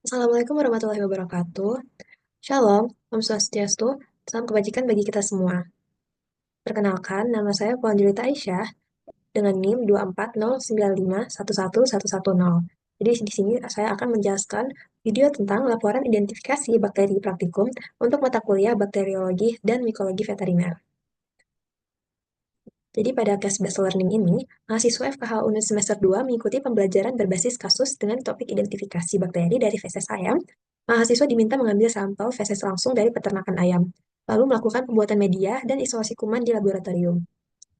Assalamualaikum warahmatullahi wabarakatuh. Shalom, Om Swastiastu, salam kebajikan bagi kita semua. Perkenalkan, nama saya Puan Julita Aisyah dengan NIM 24095111110. Jadi di sini saya akan menjelaskan video tentang laporan identifikasi bakteri praktikum untuk mata kuliah bakteriologi dan mikologi veteriner. Jadi pada case-based learning ini, mahasiswa FKH UNED semester 2 mengikuti pembelajaran berbasis kasus dengan topik identifikasi bakteri dari feses ayam. Mahasiswa diminta mengambil sampel feses langsung dari peternakan ayam, lalu melakukan pembuatan media dan isolasi kuman di laboratorium.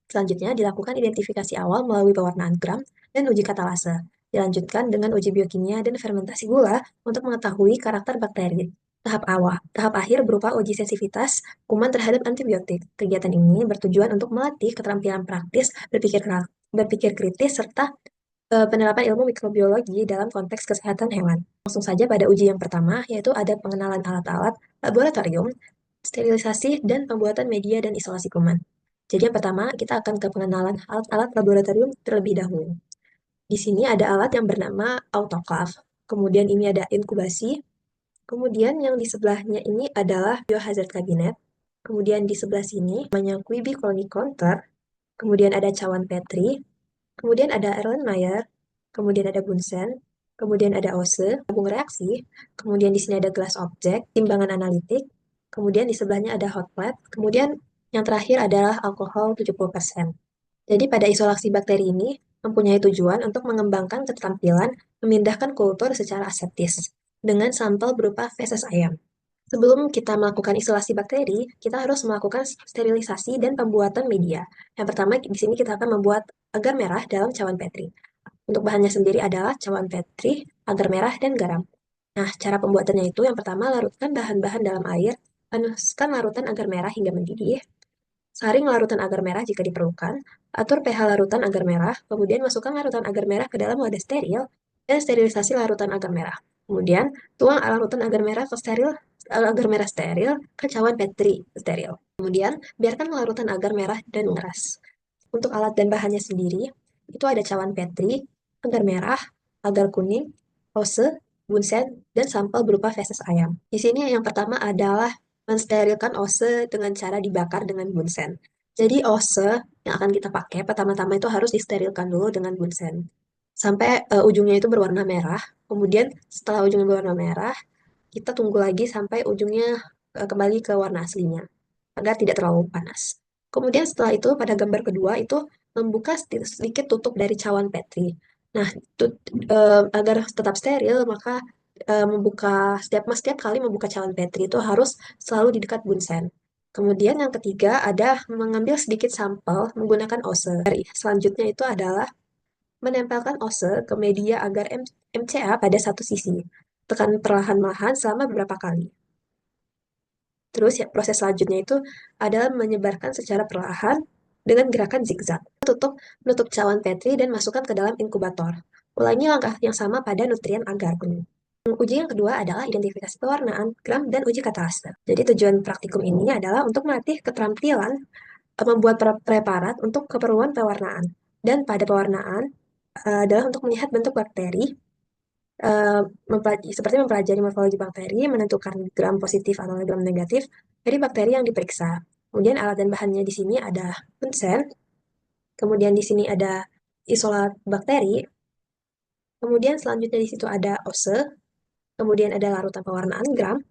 Selanjutnya dilakukan identifikasi awal melalui pewarnaan gram dan uji katalase. Dilanjutkan dengan uji biokimia dan fermentasi gula untuk mengetahui karakter bakteri. Tahap akhir berupa uji sensitivitas kuman terhadap antibiotik. Kegiatan ini bertujuan untuk melatih keterampilan praktis, berpikir kritis, serta penerapan ilmu mikrobiologi dalam konteks kesehatan hewan. Langsung saja pada uji yang pertama, yaitu ada pengenalan alat-alat laboratorium, sterilisasi, dan pembuatan media dan isolasi kuman. Jadi yang pertama, kita akan ke pengenalan alat-alat laboratorium terlebih dahulu. Di sini ada alat yang bernama autoclave, kemudian ini ada inkubasi, kemudian yang di sebelahnya ini adalah biohazard cabinet, kemudian di sebelah sini namanya Quibi Colony Counter, kemudian ada cawan Petri, kemudian ada Erlenmeyer, kemudian ada Bunsen, kemudian ada Ose, tabung reaksi, kemudian di sini ada glass object, timbangan analitik, kemudian di sebelahnya ada hot plate, kemudian yang terakhir adalah alkohol 70%. Jadi pada isolasi bakteri ini mempunyai tujuan untuk mengembangkan keterampilan memindahkan kultur secara aseptis dengan sampel berupa feses ayam. Sebelum kita melakukan isolasi bakteri, kita harus melakukan sterilisasi dan pembuatan media. Yang pertama, di sini kita akan membuat agar merah dalam cawan Petri. Untuk bahannya sendiri adalah cawan Petri, agar merah, dan garam. Nah, cara pembuatannya itu yang pertama, larutkan bahan-bahan dalam air, panaskan larutan agar merah hingga mendidih, saring larutan agar merah jika diperlukan, atur pH larutan agar merah, kemudian masukkan larutan agar merah ke dalam wadah steril, dan sterilisasi larutan agar merah. Kemudian, tuang larutan agar merah ke agar merah steril ke cawan Petri steril. Kemudian, biarkan larutan agar merah dan mengeras. Untuk alat dan bahannya sendiri, itu ada cawan Petri, agar merah, agar kuning, ose, bunsen, dan sampel berupa feses ayam. Di sini yang pertama adalah mensterilkan ose dengan cara dibakar dengan bunsen. Jadi ose yang akan kita pakai pertama-tama itu harus disterilkan dulu dengan bunsen. Sampai ujungnya itu berwarna merah. Kemudian setelah ujungnya berwarna merah, kita tunggu lagi sampai ujungnya kembali ke warna aslinya agar tidak terlalu panas. Kemudian setelah itu pada gambar kedua itu membuka sedikit tutup dari cawan Petri. Nah, agar tetap steril maka setiap kali membuka cawan Petri itu harus selalu di dekat bunsen. Kemudian yang ketiga ada mengambil sedikit sampel menggunakan ose. Selanjutnya itu adalah menempelkan ose ke media agar MCA pada satu sisi. Tekan perlahan-lahan selama beberapa kali. Terus ya, proses selanjutnya itu adalah menyebarkan secara perlahan dengan gerakan zigzag. Menutup cawan Petri dan masukkan ke dalam inkubator. Ulangi langkah yang sama pada nutrien agar kuning. Uji yang kedua adalah identifikasi pewarnaan, gram, dan uji katalase. Jadi tujuan praktikum ini adalah untuk melatih keterampilan membuat preparat untuk keperluan pewarnaan. Dan pada pewarnaan adalah untuk melihat bentuk bakteri, seperti mempelajari morfologi bakteri, menentukan gram positif atau gram negatif dari bakteri yang diperiksa. Kemudian alat dan bahannya di sini ada bunsen, kemudian di sini ada isolat bakteri, kemudian selanjutnya di situ ada ose, kemudian ada larutan pewarnaan gram,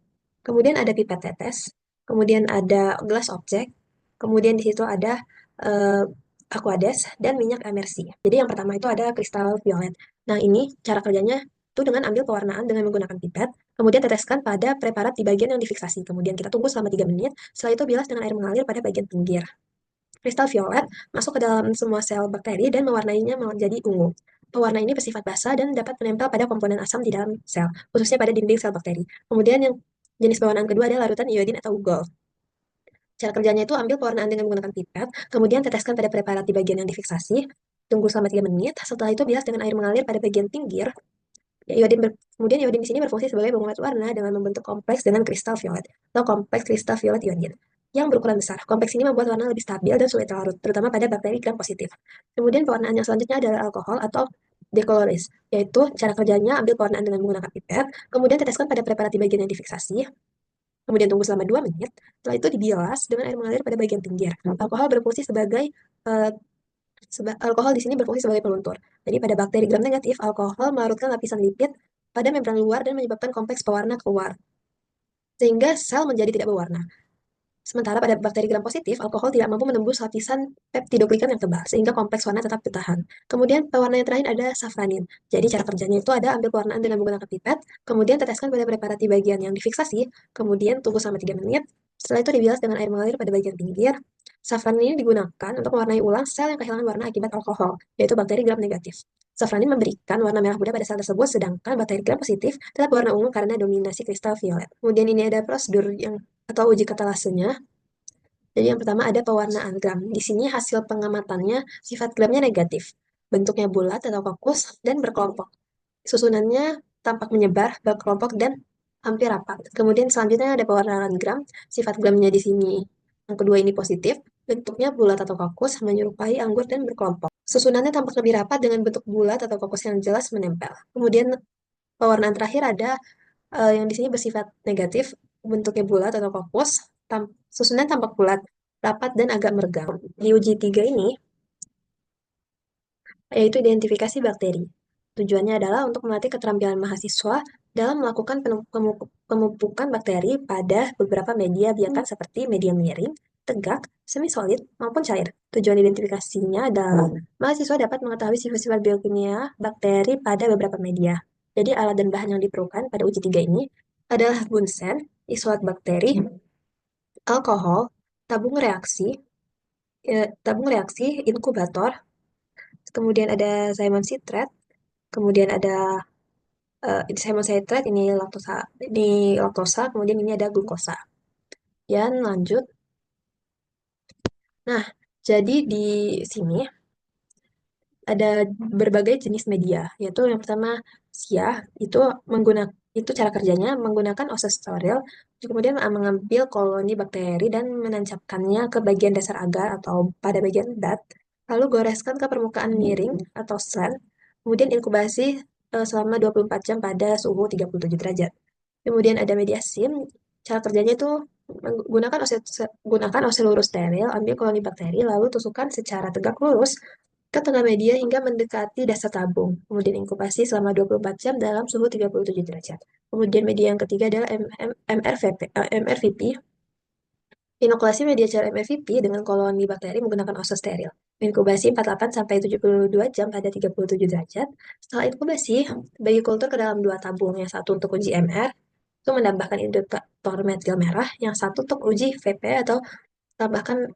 kemudian ada pipet tetes, kemudian ada gelas objek, kemudian di situ ada eh, aquades dan minyak emersi. Jadi yang pertama itu ada kristal violet. Nah ini cara kerjanya itu dengan ambil pewarnaan dengan menggunakan pipet, kemudian teteskan pada preparat di bagian yang difiksasi. Kemudian kita tunggu selama 3 menit, setelah itu bilas dengan air mengalir pada bagian pinggir. Kristal violet masuk ke dalam semua sel bakteri dan mewarnainya menjadi ungu. Pewarna ini bersifat basah dan dapat menempel pada komponen asam di dalam sel, khususnya pada dinding sel bakteri. Kemudian yang jenis pewarnaan kedua adalah larutan iodin atau gold. Cara kerjanya itu ambil pewarnaan dengan menggunakan pipet, kemudian teteskan pada preparat di bagian yang difiksasi, tunggu selama 3 menit, setelah itu bilas dengan air mengalir pada bagian pinggir. Kemudian iodin di sini berfungsi sebagai penguat warna dengan membentuk kompleks dengan kristal violet atau kompleks kristal violet iodin yang berukuran besar. Kompleks ini membuat warna lebih stabil dan sulit larut, terutama pada bakteri gram positif. Kemudian pewarnaan yang selanjutnya adalah alkohol atau dekoloris, yaitu cara kerjanya ambil pewarnaan dengan menggunakan pipet, kemudian teteskan pada preparat di bagian yang difiksasi, kemudian tunggu selama 2 menit, setelah itu dibilas dengan air mengalir pada bagian pinggir. Alkohol berfungsi sebagai eh, alkohol di sini berfungsi sebagai peluntur. Jadi pada bakteri gram negatif, alkohol melarutkan lapisan lipid pada membran luar dan menyebabkan kompleks pewarna keluar, sehingga sel menjadi tidak berwarna. Sementara pada bakteri gram positif, alkohol tidak mampu menembus lapisan peptidoglikan yang tebal, sehingga kompleks warna tetap bertahan. Kemudian pewarna yang terakhir ada safranin. Jadi cara kerjanya itu ada ambil pewarnaan dengan menggunakan pipet, kemudian teteskan pada preparat di bagian yang difiksasi, kemudian tunggu selama 3 menit, setelah itu dibilas dengan air mengalir pada bagian pinggir. Safranin ini digunakan untuk mewarnai ulang sel yang kehilangan warna akibat alkohol, yaitu bakteri gram negatif. Safranin memberikan warna merah muda pada sel tersebut, sedangkan bakteri gram positif tetap warna ungu karena dominasi kristal violet. Kemudian ini ada prosedur yang atau uji katalasenya. Jadi yang pertama ada pewarnaan gram. Di sini hasil pengamatannya sifat gramnya negatif. Bentuknya bulat atau kokus dan berkelompok. Susunannya tampak menyebar, berkelompok dan hampir rapat. Kemudian selanjutnya ada pewarnaan gram. Sifat gramnya di sini yang kedua ini positif. Bentuknya bulat atau kokus, menyerupai anggur dan berkelompok. Susunannya tampak lebih rapat dengan bentuk bulat atau kokus yang jelas menempel. Kemudian pewarnaan terakhir ada yang di sini bersifat negatif, bentuknya bulat atau fokus, susunan tampak bulat, rapat, dan agak meregang. Di uji 3 ini, yaitu identifikasi bakteri. Tujuannya adalah untuk melatih keterampilan mahasiswa dalam melakukan pemupukan bakteri pada beberapa media biarkan seperti media miring, tegak, semi solid, maupun cair. Tujuan identifikasinya adalah mahasiswa dapat mengetahui sifat-sifat biokimia bakteri pada beberapa media. Jadi alat dan bahan yang diperlukan pada uji 3 ini adalah bunsen, isolat bakteri, alkohol, tabung reaksi, inkubator, kemudian ada Simon citrate, kemudian ada Simon citrate, ini laktosa, kemudian ini ada glukosa. Dan lanjut. Nah, jadi di sini ada berbagai jenis media, yaitu yang pertama siah, itu cara kerjanya menggunakan oses steril, kemudian mengambil koloni bakteri dan menancapkannya ke bagian dasar agar atau pada bagian dat, lalu goreskan ke permukaan miring atau slant, kemudian inkubasi selama 24 jam pada suhu 37 derajat. Kemudian ada media SIM, cara kerjanya itu gunakan ose lurus steril, ambil koloni bakteri, lalu tusukkan secara tegak lurus ke tengah media hingga mendekati dasar tabung. Kemudian inkubasi selama 24 jam dalam suhu 37 derajat. Kemudian media yang ketiga adalah MRVP. Inokulasi media cara MRVP dengan koloni bakteri menggunakan ose steril. Inkubasi 48 sampai 72 jam pada 37 derajat. Setelah inkubasi, bagi kultur ke dalam dua tabung, yang satu untuk uji MR, itu menambahkan indikator metil merah, yang satu untuk uji VP atau tambahkan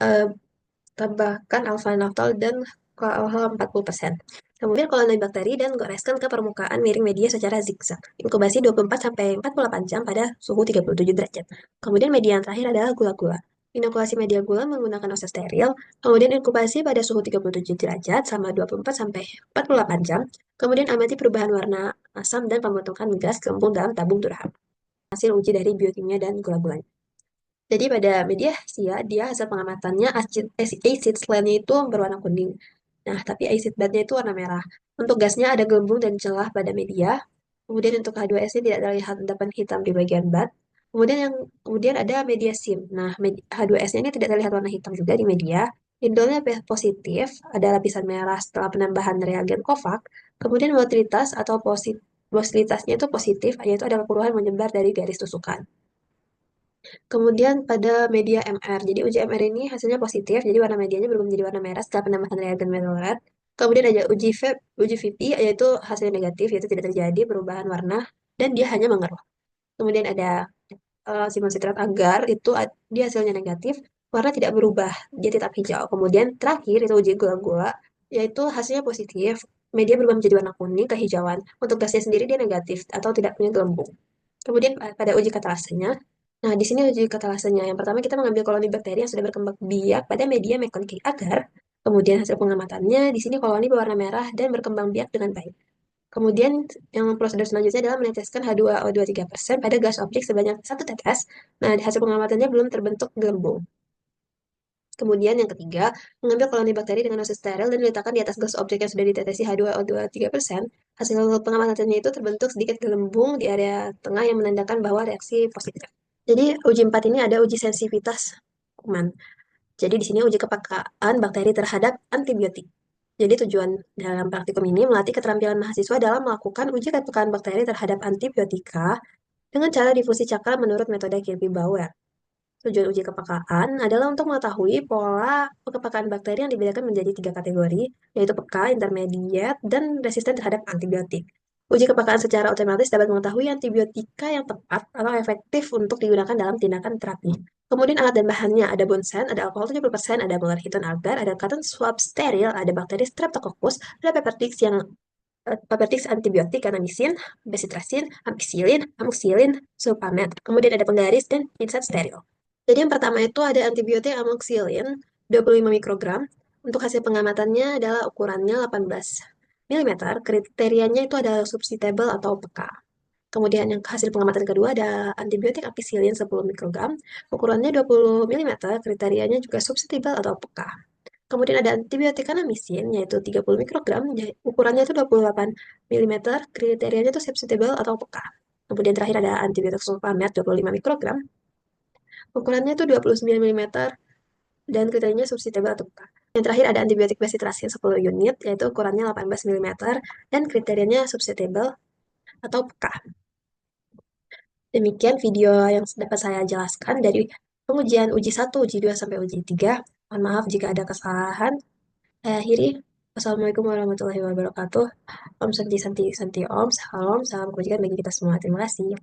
tambahkan alfa naftol dan alkohol 40%. Kemudian koloni bakteri dan goreskan ke permukaan miring media secara zigzag. Inkubasi 24 sampai 48 jam pada suhu 37 derajat. Kemudian media yang terakhir adalah gula-gula. Inokulasi media gula menggunakan ose steril, kemudian inkubasi pada suhu 37 derajat selama 24 sampai 48 jam. Kemudian amati perubahan warna asam dan pembentukan gas gembul dalam tabung durham. Hasil uji dari biokimia dan gula-gulanya. Jadi pada media sia, dia hasil pengamatannya acid slant-nya itu berwarna kuning. Nah, tapi acid bath-nya itu warna merah. Untuk gasnya ada gelembung dan celah pada media. Kemudian untuk H2S-nya tidak terlihat endapan hitam di bagian bath. Kemudian ada media SIM. Nah, H2S-nya ini tidak terlihat warna hitam juga di media. Indolnya positif, ada lapisan merah setelah penambahan reagen Kovac. Kemudian volatilitasnya itu positif, yaitu ada keluhan menyebar dari garis tusukan. Kemudian pada media MR, jadi uji MR ini hasilnya positif, jadi warna medianya berubah menjadi warna merah setelah penambahan reagen methyleret. Kemudian ada uji VP, yaitu hasilnya negatif, yaitu tidak terjadi perubahan warna, dan dia hanya mengeruh. Kemudian ada Simon citrat agar, itu dia hasilnya negatif, warna tidak berubah, dia tetap hijau. Kemudian terakhir itu uji gula-gula, yaitu hasilnya positif, media berubah menjadi warna kuning kehijauan. Untuk gasnya sendiri dia negatif atau tidak punya gelembung. Kemudian pada uji katalasenya, nah di sini uji katalasenya yang pertama kita mengambil koloni bakteri yang sudah berkembang biak pada media McConaughey agar, kemudian hasil pengamatannya di sini koloni berwarna merah dan berkembang biak dengan baik. Kemudian yang prosedur selanjutnya adalah meneteskan H2O2 3% pada gas objek sebanyak 1 tetes. Nah, di hasil pengamatannya belum terbentuk gelembung. Kemudian yang ketiga, mengambil koloni bakteri dengan dosis steril dan diletakkan di atas gelas objek yang sudah ditetesi H2O2 3%. Hasil pengamatannya itu terbentuk sedikit gelembung di area tengah yang menandakan bahwa reaksi positif. Jadi uji 4 ini ada uji sensitivitas kuman. Jadi di sini uji kepekaan bakteri terhadap antibiotik. Jadi tujuan dalam praktikum ini melatih keterampilan mahasiswa dalam melakukan uji kepekaan bakteri terhadap antibiotika dengan cara difusi cakra menurut metode Kilby-Bauer. Tujuan uji kepekaan adalah untuk mengetahui pola kepekaan bakteri yang dibedakan menjadi 3 kategori, yaitu peka, intermediate, dan resisten terhadap antibiotik. Uji kepekaan secara otomatis dapat mengetahui antibiotika yang tepat atau efektif untuk digunakan dalam tindakan terapi. Kemudian alat dan bahannya ada Bunsen, ada alkohol 70%, ada Muller Heaton agar, ada cotton swab steril, ada bakteri Streptococcus, ada Papertix antibiotik, kanamisin, besitrasin, ampicillin, amoxicillin, sulfamet. Kemudian ada penggaris dan pinset steril. Jadi yang pertama itu ada antibiotik amoxicillin 25 mikrogram. Untuk hasil pengamatannya adalah ukurannya 18 mm. Kriterianya itu adalah substitutable atau peka. Kemudian yang hasil pengamatan kedua ada antibiotik ampicillin 10 mikrogram. Ukurannya 20 mm. Kriterianya juga substitutable atau peka. Kemudian ada antibiotik kanamisin, yaitu 30 mikrogram, ukurannya itu 28 mm, kriterianya itu susceptible atau peka. Kemudian terakhir ada antibiotik sulfamet 25 mikrogram, ukurannya itu 29 mm, dan kriterianya susceptible atau peka. Yang terakhir ada antibiotik besitrasin 10 unit, yaitu ukurannya 18 mm, dan kriterianya susceptible atau peka. Demikian video yang dapat saya jelaskan dari pengujian uji 1, uji 2, sampai uji 3. Mohon maaf jika ada kesalahan. Saya akhiri. Wassalamualaikum warahmatullahi wabarakatuh. Om Santi Santi Santi Om. Salam. Salam kebajikan bagi kita semua. Terima kasih.